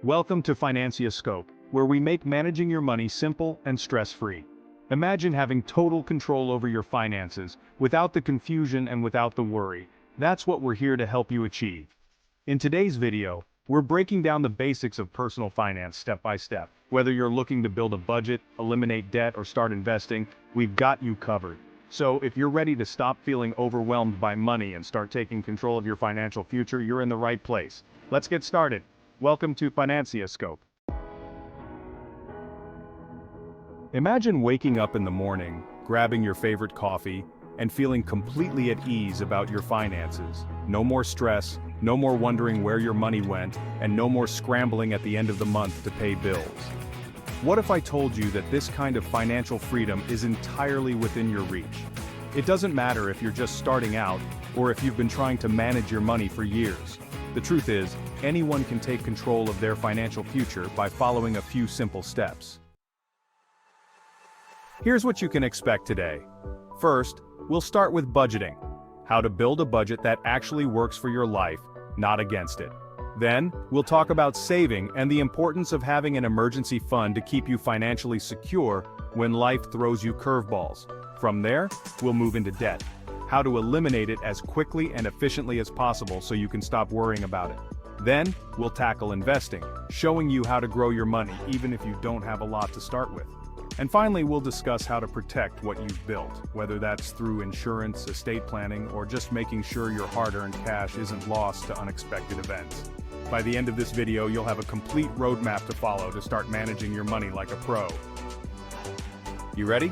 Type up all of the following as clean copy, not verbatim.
Welcome to Financia Scope, where we make managing your money simple and stress-free. Imagine having total control over your finances, without the confusion and without the worry. That's what we're here to help you achieve. In today's video, we're breaking down the basics of personal finance step by step. Whether you're looking to build a budget, eliminate debt, or start investing, we've got you covered. So if you're ready to stop feeling overwhelmed by money and start taking control of your financial future, you're in the right place. Let's get started. Welcome to Financia Scope. Imagine waking up in the morning, grabbing your favorite coffee, and feeling completely at ease about your finances. No more stress, no more wondering where your money went, and no more scrambling at the end of the month to pay bills. What if I told you that this kind of financial freedom is entirely within your reach? It doesn't matter if you're just starting out, or if you've been trying to manage your money for years. The truth is, anyone can take control of their financial future by following a few simple steps. Here's what you can expect today. First, we'll start with budgeting. How to build a budget that actually works for your life, not against it. Then, we'll talk about saving and the importance of having an emergency fund to keep you financially secure when life throws you curveballs. From there, we'll move into debt. How to eliminate it as quickly and efficiently as possible so you can stop worrying about it. Then, we'll tackle investing, showing you how to grow your money even if you don't have a lot to start with. And finally, we'll discuss how to protect what you've built, whether that's through insurance, estate planning, or just making sure your hard-earned cash isn't lost to unexpected events. By the end of this video, you'll have a complete roadmap to follow to start managing your money like a pro. You ready?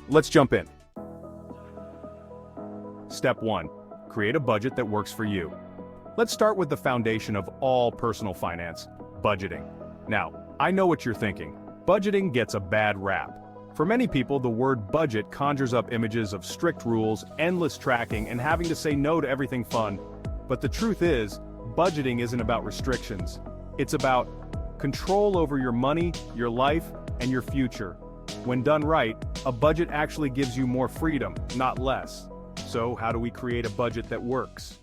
Let's jump in. Step 1. Create a budget that works for you. Let's start with the foundation of all personal finance, budgeting. Now, I know what you're thinking. Budgeting gets a bad rap. For many people, the word budget conjures up images of strict rules, endless tracking, and having to say no to everything fun. But the truth is, budgeting isn't about restrictions. It's about control over your money, your life, and your future. When done right, a budget actually gives you more freedom, not less. So how do we create a budget that works?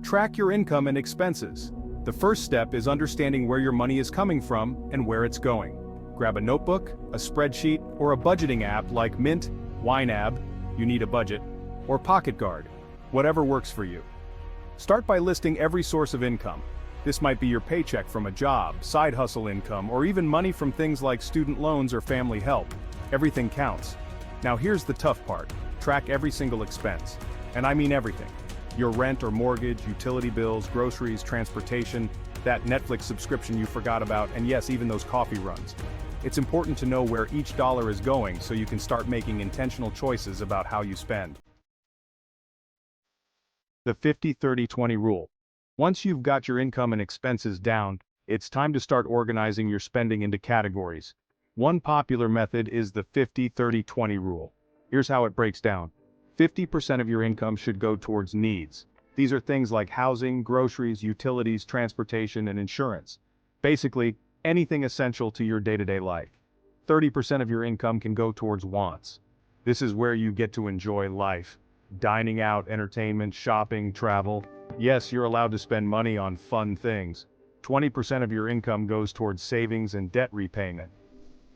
Track your income and expenses. The first step is understanding where your money is coming from and where it's going. Grab a notebook, a spreadsheet, or a budgeting app like Mint, YNAB, you need a budget, or Pocket Guard, whatever works for you. Start by listing every source of income. This might be your paycheck from a job, side hustle income, or even money from things like student loans or family help. Everything counts. Now here's the tough part. Track every single expense. And I mean everything. Your rent or mortgage, utility bills, groceries, transportation, that Netflix subscription you forgot about, and yes, even those coffee runs. It's important to know where each dollar is going so you can start making intentional choices about how you spend. The 50-30-20 rule. Once you've got your income and expenses down, it's time to start organizing your spending into categories. One popular method is the 50-30-20 rule. Here's how it breaks down. 50% of your income should go towards needs. These are things like housing, groceries, utilities, transportation, and insurance. Basically, anything essential to your day-to-day life. 30% of your income can go towards wants. This is where you get to enjoy life. Dining out, entertainment, shopping, travel. Yes, you're allowed to spend money on fun things. 20% of your income goes towards savings and debt repayment.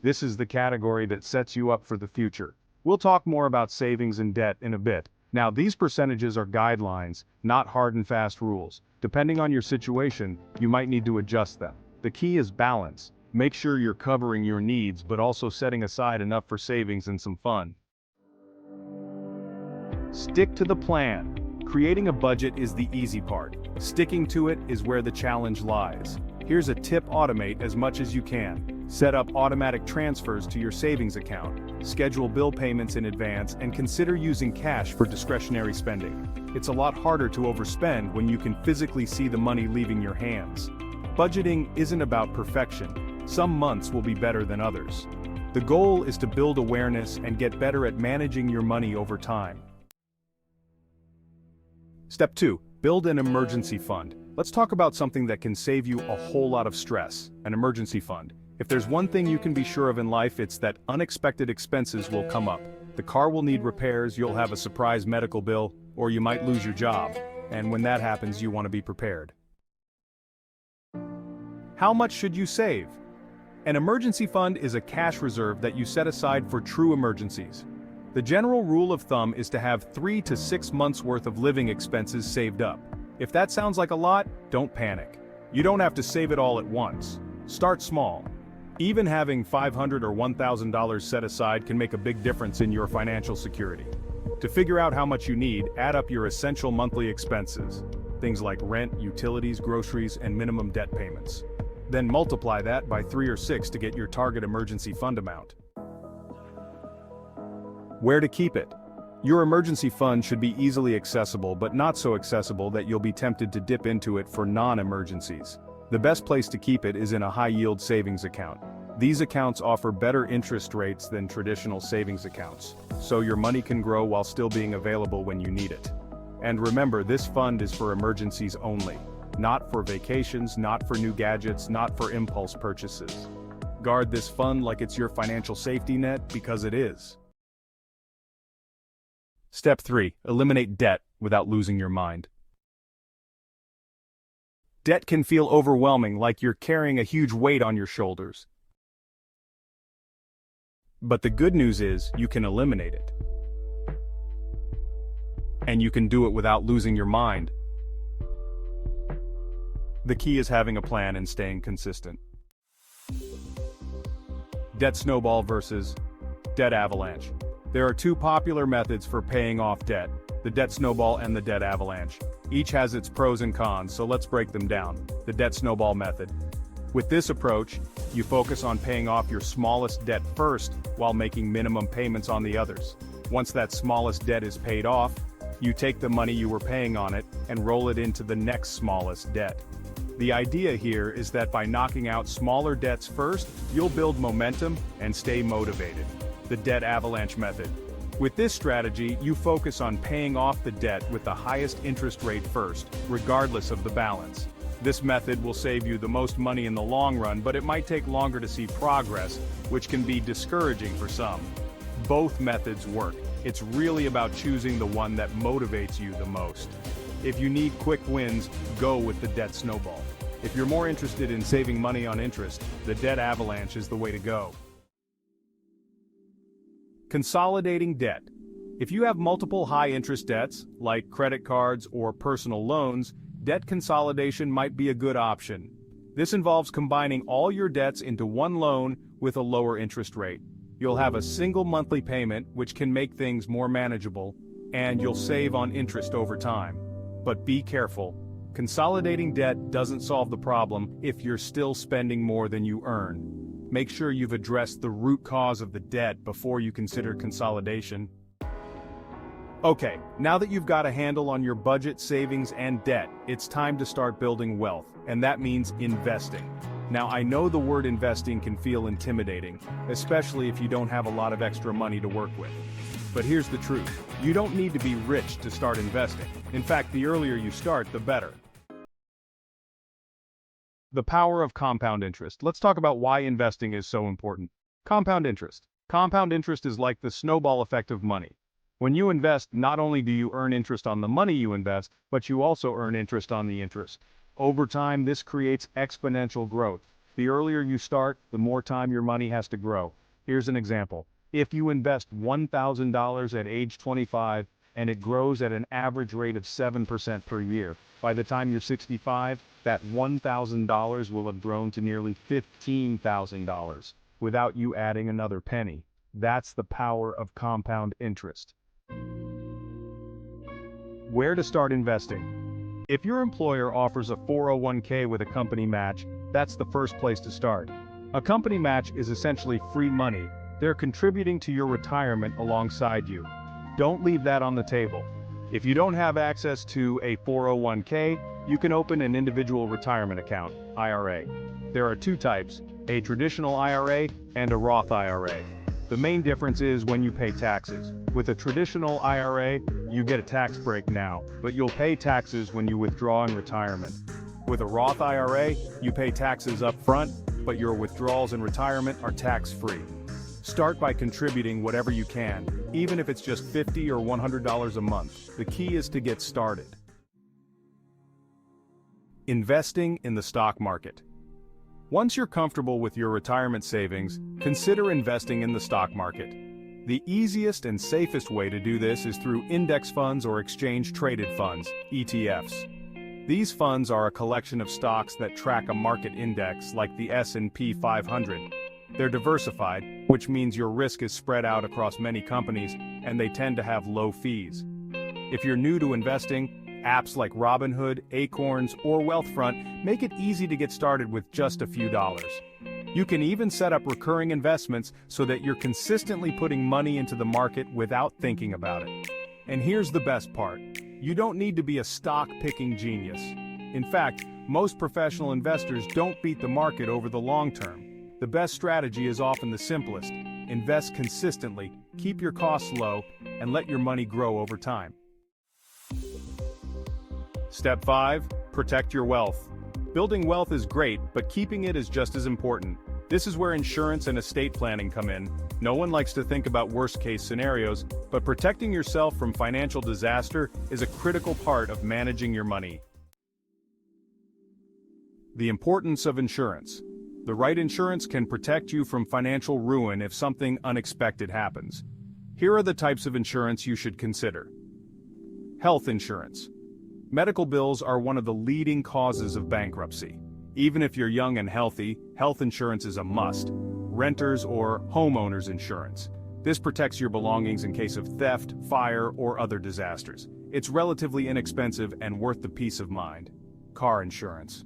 This is the category that sets you up for the future. We'll talk more about savings and debt in a bit. Now, these percentages are guidelines, not hard and fast rules. Depending on your situation, you might need to adjust them. The key is balance. Make sure you're covering your needs, but also setting aside enough for savings and some fun. Stick to the plan. Creating a budget is the easy part. Sticking to it is where the challenge lies. Here's a tip: automate as much as you can. Set up automatic transfers to your savings account. Schedule bill payments in advance and consider using cash for discretionary spending. It's a lot harder to overspend when you can physically see the money leaving your hands. Budgeting isn't about perfection. Some months will be better than others. The goal is to build awareness and get better at managing your money over time. Step 2. Build an emergency fund. Let's talk about something that can save you a whole lot of stress: an emergency fund. If there's one thing you can be sure of in life, it's that unexpected expenses will come up. The car will need repairs, you'll have a surprise medical bill, or you might lose your job. And when that happens, you want to be prepared. How much should you save? An emergency fund is a cash reserve that you set aside for true emergencies. The general rule of thumb is to have 3 to 6 months worth of living expenses saved up. If that sounds like a lot, don't panic. You don't have to save it all at once. Start small. Even having $500 or $1,000 set aside can make a big difference in your financial security. To figure out how much you need, add up your essential monthly expenses. Things like rent, utilities, groceries, and minimum debt payments. Then multiply that by 3 or 6 to get your target emergency fund amount. Where to keep it? Your emergency fund should be easily accessible, but not so accessible that you'll be tempted to dip into it for non-emergencies. The best place to keep it is in a high-yield savings account. These accounts offer better interest rates than traditional savings accounts, so your money can grow while still being available when you need it. And remember, this fund is for emergencies only. Not for vacations, not for new gadgets, not for impulse purchases. Guard this fund like it's your financial safety net, because it is. Step 3. Eliminate debt without losing your mind. Debt can feel overwhelming, like you're carrying a huge weight on your shoulders. But the good news is, you can eliminate it. And you can do it without losing your mind. The key is having a plan and staying consistent. Debt snowball versus debt avalanche. There are 2 popular methods for paying off debt, the debt snowball and the debt avalanche. Each has its pros and cons, so let's break them down. The debt snowball method. With this approach, you focus on paying off your smallest debt first while making minimum payments on the others. Once that smallest debt is paid off, you take the money you were paying on it and roll it into the next smallest debt. The idea here is that by knocking out smaller debts first, you'll build momentum and stay motivated. The debt avalanche method. With this strategy, you focus on paying off the debt with the highest interest rate first, regardless of the balance. This method will save you the most money in the long run, but it might take longer to see progress, which can be discouraging for some. Both methods work. It's really about choosing the one that motivates you the most. If you need quick wins, go with the debt snowball. If you're more interested in saving money on interest, the debt avalanche is the way to go. Consolidating debt. If you have multiple high-interest debts, like credit cards or personal loans, debt consolidation might be a good option. This involves combining all your debts into one loan with a lower interest rate. You'll have a single monthly payment, which can make things more manageable, and you'll save on interest over time. But be careful. Consolidating debt doesn't solve the problem if you're still spending more than you earn. Make sure you've addressed the root cause of the debt before you consider consolidation. Okay, now that you've got a handle on your budget, savings, and debt, it's time to start building wealth, and that means investing. Now, I know the word investing can feel intimidating, especially if you don't have a lot of extra money to work with. But here's the truth. You don't need to be rich to start investing. In fact, the earlier you start, the better. The power of compound interest. Let's talk about why investing is so important. Compound interest. Compound interest is like the snowball effect of money. When you invest, not only do you earn interest on the money you invest, but you also earn interest on the interest. Over time, this creates exponential growth. The earlier you start, the more time your money has to grow. Here's an example. If you invest $1,000 at age 25, and it grows at an average rate of 7% per year, by the time you're 65, that $1,000 will have grown to nearly $15,000 without you adding another penny. That's the power of compound interest. Where to start investing? If your employer offers a 401k with a company match, that's the first place to start. A company match is essentially free money. They're contributing to your retirement alongside you. Don't leave that on the table. If you don't have access to a 401k, you can open an individual retirement account, IRA. There are 2 types, a traditional IRA and a Roth IRA. The main difference is when you pay taxes. With a traditional IRA, you get a tax break now, but you'll pay taxes when you withdraw in retirement. With a Roth IRA, you pay taxes up front, but your withdrawals in retirement are tax-free. Start by contributing whatever you can, even if it's just $50 or $100 a month. The key is to get started. Investing in the stock market. Once you're comfortable with your retirement savings, consider investing in the stock market. The easiest and safest way to do this is through index funds or exchange-traded funds, ETFs. These funds are a collection of stocks that track a market index like the S&P 500. They're diversified, which means your risk is spread out across many companies, and they tend to have low fees. If you're new to investing, apps like Robinhood, Acorns, or Wealthfront make it easy to get started with just a few dollars. You can even set up recurring investments so that you're consistently putting money into the market without thinking about it. And here's the best part. You don't need to be a stock-picking genius. In fact, most professional investors don't beat the market over the long term. The best strategy is often the simplest. Invest consistently, keep your costs low, and let your money grow over time. Step 5. Protect your wealth. Building wealth is great, but keeping it is just as important. This is where insurance and estate planning come in. No one likes to think about worst-case scenarios, but protecting yourself from financial disaster is a critical part of managing your money. The importance of insurance. The right insurance can protect you from financial ruin if something unexpected happens. Here are the types of insurance you should consider. Health insurance. Medical bills are one of the leading causes of bankruptcy. Even if you're young and healthy, health insurance is a must. Renters or homeowners insurance. This protects your belongings in case of theft, fire, or other disasters. It's relatively inexpensive and worth the peace of mind. Car insurance.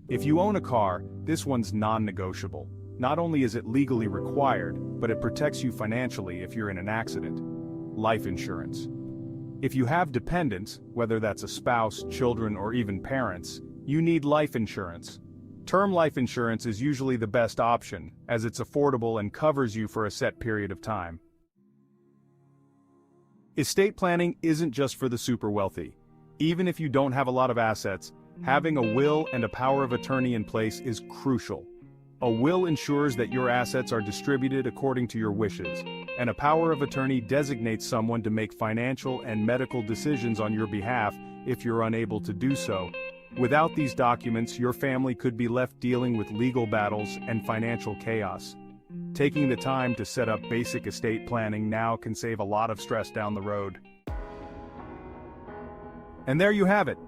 If you own a car, this one's non-negotiable. Not only is it legally required, but it protects you financially if you're in an accident. Life insurance. If you have dependents, whether that's a spouse, children, or even parents, you need life insurance. Term life insurance is usually the best option, as it's affordable and covers you for a set period of time. Estate planning isn't just for the super wealthy. Even if you don't have a lot of assets, having a will and a power of attorney in place is crucial. A will ensures that your assets are distributed according to your wishes, and a power of attorney designates someone to make financial and medical decisions on your behalf if you're unable to do so. Without these documents, your family could be left dealing with legal battles and financial chaos. Taking the time to set up basic estate planning now can save a lot of stress down the road. And there you have it.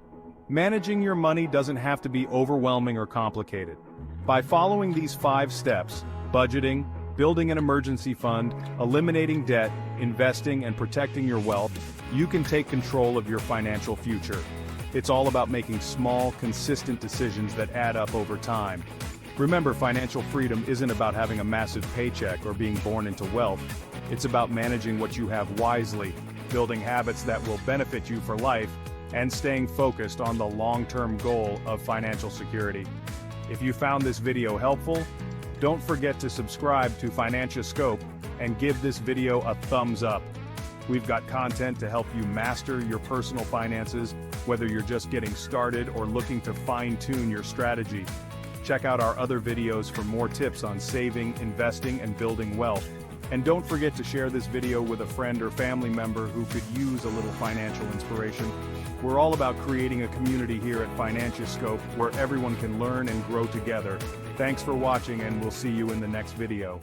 Managing your money doesn't have to be overwhelming or complicated. By following these 5 steps, budgeting, building an emergency fund, eliminating debt, investing, and protecting your wealth, you can take control of your financial future. It's all about making small, consistent decisions that add up over time. Remember, financial freedom isn't about having a massive paycheck or being born into wealth. It's about managing what you have wisely, building habits that will benefit you for life, and staying focused on the long-term goal of financial security. If you found this video helpful, don't forget to subscribe to Financia Scope and give this video a thumbs up. We've got content to help you master your personal finances, whether you're just getting started or looking to fine-tune your strategy. Check out our other videos for more tips on saving, investing, and building wealth. And don't forget to share this video with a friend or family member who could use a little financial inspiration. We're all about creating a community here at Financia Scope where everyone can learn and grow together. Thanks for watching, and we'll see you in the next video.